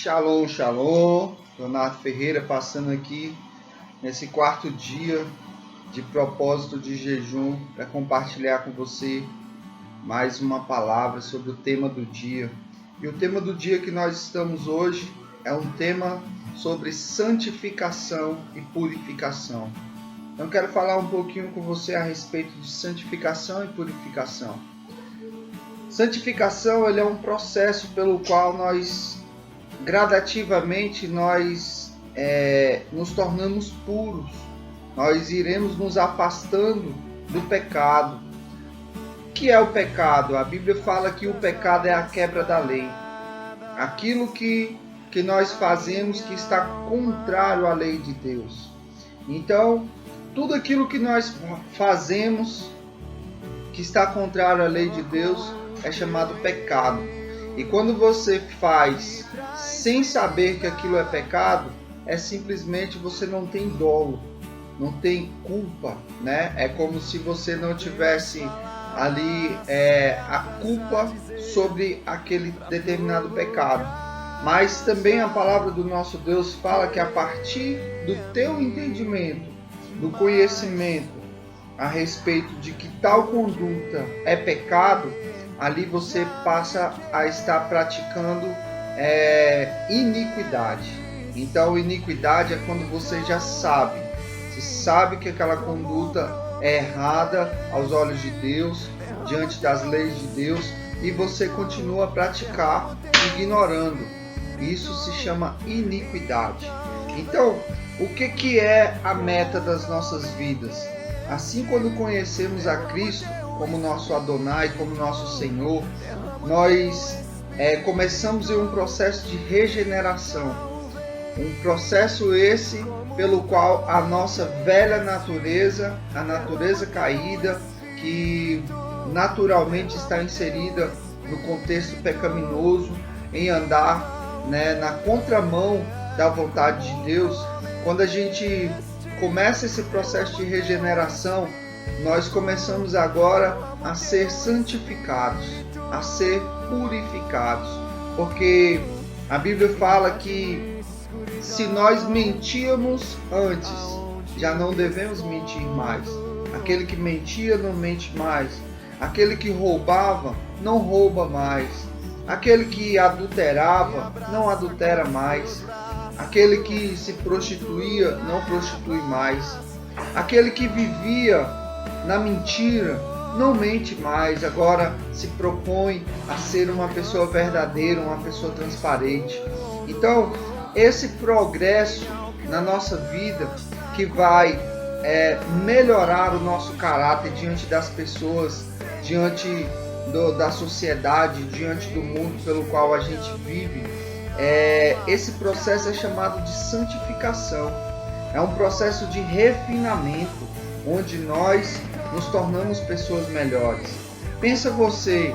Shalom, shalom. Leonardo Ferreira passando aqui nesse quarto dia de propósito de jejum para compartilhar com você mais uma palavra sobre o tema do dia. E o tema do dia que nós estamos hoje é um tema sobre santificação e purificação. Então quero falar um pouquinho com você a respeito de santificação e purificação. Santificação ele é um processo pelo qual nós gradativamente nos tornamos puros. Nós iremos nos afastando do pecado. O que é o pecado? A Bíblia fala que o pecado é a quebra da lei. Aquilo que nós fazemos que está contrário à lei de Deus. Então, tudo aquilo que nós fazemos que está contrário à lei de Deus é chamado pecado. E quando você faz sem saber que aquilo é pecado, é simplesmente você não tem dolo, não tem culpa, né? É como se você não tivesse ali a culpa sobre aquele determinado pecado. Mas também a palavra do nosso Deus fala que a partir do teu entendimento, do conhecimento a respeito de que tal conduta é pecado, ali você passa a estar praticando iniquidade. Então, iniquidade é quando você já sabe. Você sabe que aquela conduta é errada aos olhos de Deus, diante das leis de Deus, e você continua a praticar ignorando. Isso se chama iniquidade. Então, o que é a meta das nossas vidas? Assim, quando conhecemos a Cristo como nosso Adonai, como nosso Senhor, nós começamos em um processo de regeneração. Um processo esse pelo qual a nossa velha natureza, a natureza caída, que naturalmente está inserida no contexto pecaminoso, em andar na contramão da vontade de Deus, quando a gente começa esse processo de regeneração, nós começamos agora a ser santificados, a ser purificados, porque a Bíblia fala que se nós mentíamos antes, já não devemos mentir mais. Aquele que mentia não mente mais. Aquele que roubava não rouba mais. Aquele que adulterava não adultera mais. Aquele que se prostituía não prostitui mais. Aquele que vivia na mentira não mente mais. Agora se propõe a ser uma pessoa verdadeira, uma pessoa transparente. Então, esse progresso na nossa vida que vai melhorar o nosso caráter diante das pessoas, diante da sociedade, diante do mundo pelo qual a gente vive, esse processo é chamado de santificação. É um processo de refinamento, onde nós nos tornamos pessoas melhores. Pensa você,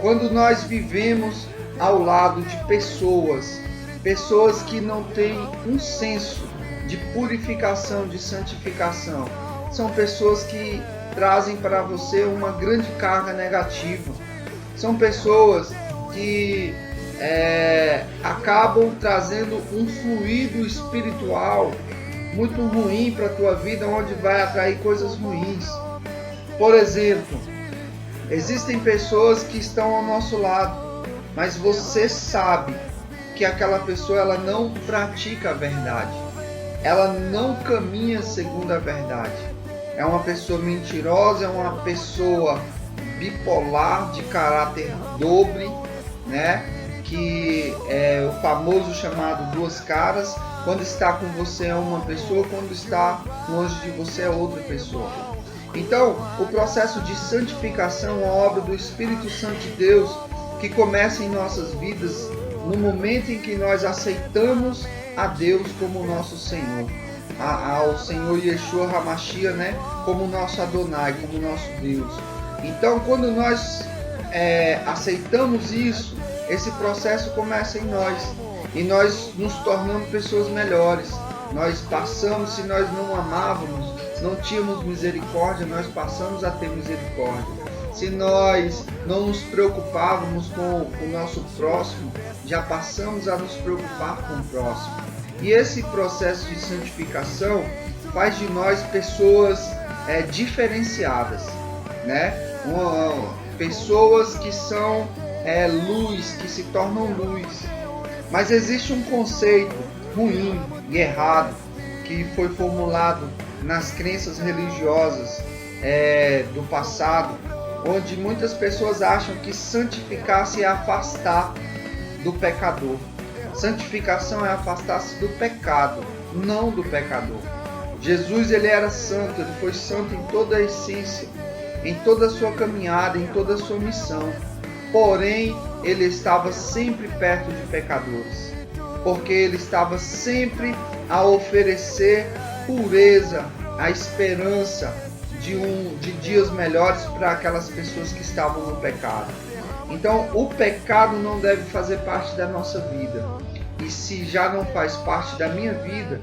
quando nós vivemos ao lado de pessoas que não têm um senso de purificação, de santificação, são pessoas que trazem para você uma grande carga negativa. São pessoas que acabam trazendo um fluido espiritual muito ruim para a tua vida, onde vai atrair coisas ruins. Por exemplo, existem pessoas que estão ao nosso lado, mas você sabe que aquela pessoa ela não pratica a verdade, ela não caminha segundo a verdade. É uma pessoa mentirosa, é uma pessoa bipolar, de caráter dobre, né? Que é o famoso chamado duas caras. Quando está com você é uma pessoa, quando está longe de você é outra pessoa. Então, o processo de santificação é a obra do Espírito Santo de Deus que começa em nossas vidas no momento em que nós aceitamos a Deus como nosso Senhor, ao Senhor Yeshua HaMashiach, né? Como nosso Adonai, como nosso Deus. Então, quando nós aceitamos isso, esse processo começa em nós e nós nos tornamos pessoas melhores. Nós passamos, se nós não amávamos, não tínhamos misericórdia, nós passamos a ter misericórdia. se nós não nos preocupávamos com o nosso próximo, já passamos a nos preocupar com o próximo. E esse processo de santificação faz de nós pessoas diferenciadas, né? Pessoas que são luz, que se tornam luz. Mas existe um conceito ruim e errado que foi formulado nas crenças religiosas do passado, onde muitas pessoas acham que santificar-se é afastar do pecador. Santificação é afastar-se do pecado, não do pecador. Jesus, ele era santo, ele foi santo em toda a essência, em toda a sua caminhada, em toda a sua missão. Porém, ele estava sempre perto de pecadores, porque ele estava sempre a oferecer pureza, a esperança de dias melhores para aquelas pessoas que estavam no pecado. Então, o pecado não deve fazer parte da nossa vida. E se já não faz parte da minha vida,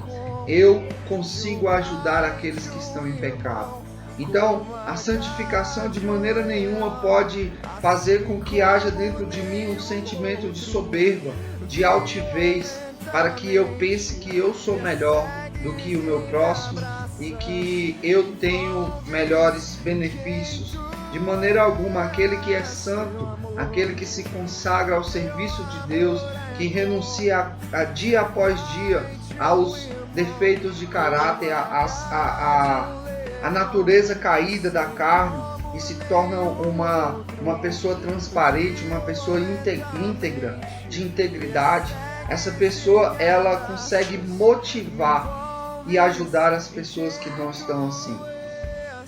eu consigo ajudar aqueles que estão em pecado. Então, a santificação de maneira nenhuma pode fazer com que haja dentro de mim um sentimento de soberba, de altivez, para que eu pense que eu sou melhor do que o meu próximo e que eu tenho melhores benefícios. De maneira alguma, aquele que é santo, aquele que se consagra ao serviço de Deus, que renuncia a dia após dia aos defeitos de caráter, a natureza caída da carne, e se torna uma pessoa transparente, uma pessoa íntegra, de integridade. Essa pessoa, ela consegue motivar e ajudar as pessoas que não estão assim.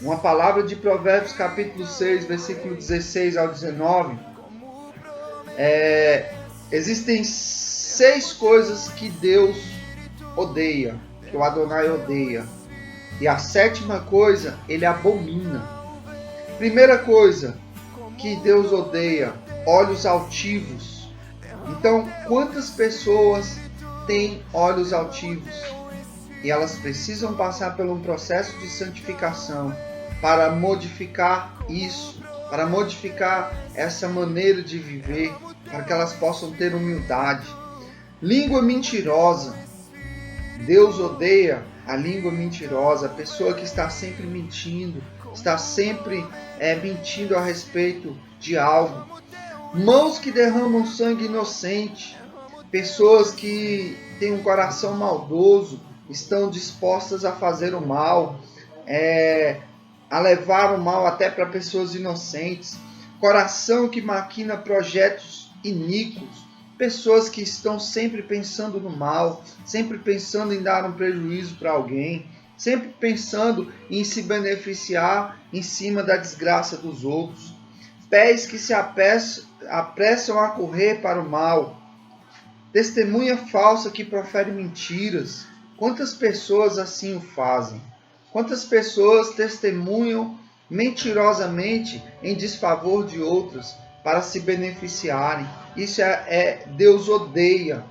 Uma palavra de Provérbios capítulo 6, versículo 16 ao 19. Existem 6 coisas que Deus odeia, que o Adonai odeia. E a 7ª coisa, ele abomina. Primeira coisa que Deus odeia, olhos altivos. Então, quantas pessoas têm olhos altivos? E elas precisam passar por um processo de santificação para modificar isso, para modificar essa maneira de viver, para que elas possam ter humildade. Língua mentirosa. Deus odeia a língua mentirosa, a pessoa que está sempre mentindo, está sempre mentindo a respeito de algo. Mãos que derramam sangue inocente, pessoas que têm um coração maldoso, estão dispostas a fazer o mal, a levar o mal até para pessoas inocentes. Coração que maquina projetos iníquos, pessoas que estão sempre pensando no mal, sempre pensando em dar um prejuízo para alguém, sempre pensando em se beneficiar em cima da desgraça dos outros. Pés que se apressam a correr para o mal. Testemunha falsa que profere mentiras. Quantas pessoas assim o fazem? Quantas pessoas testemunham mentirosamente em desfavor de outras para se beneficiarem? Isso Deus odeia.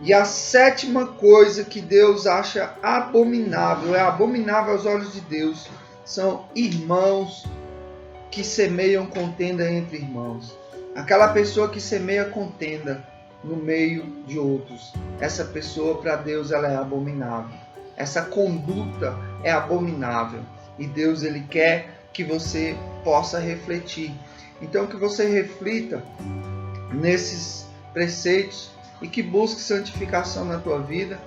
E a 7ª coisa que Deus acha abominável, é abominável aos olhos de Deus, são irmãos que semeiam contenda entre irmãos. Aquela pessoa que semeia contenda no meio de outros. Essa pessoa, para Deus, ela é abominável. Essa conduta é abominável. E Deus, ele quer que você possa refletir. Então, que você reflita nesses preceitos e que busque santificação na tua vida.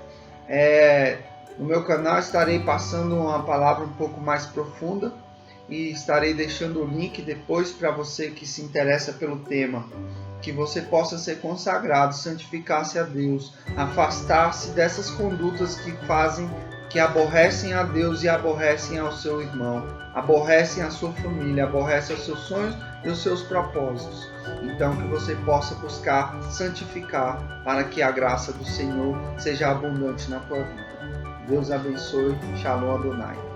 No meu canal estarei passando uma palavra um pouco mais profunda e estarei deixando o link depois para você que se interessa pelo tema, que você possa ser consagrado, santificar-se a Deus, afastar-se dessas condutas que aborrecem a Deus e aborrecem ao seu irmão, aborrecem a sua família, aborrecem os seus sonhos e os seus propósitos. Então, que você possa buscar santificar para que a graça do Senhor seja abundante na tua vida. Deus abençoe. Shalom Adonai.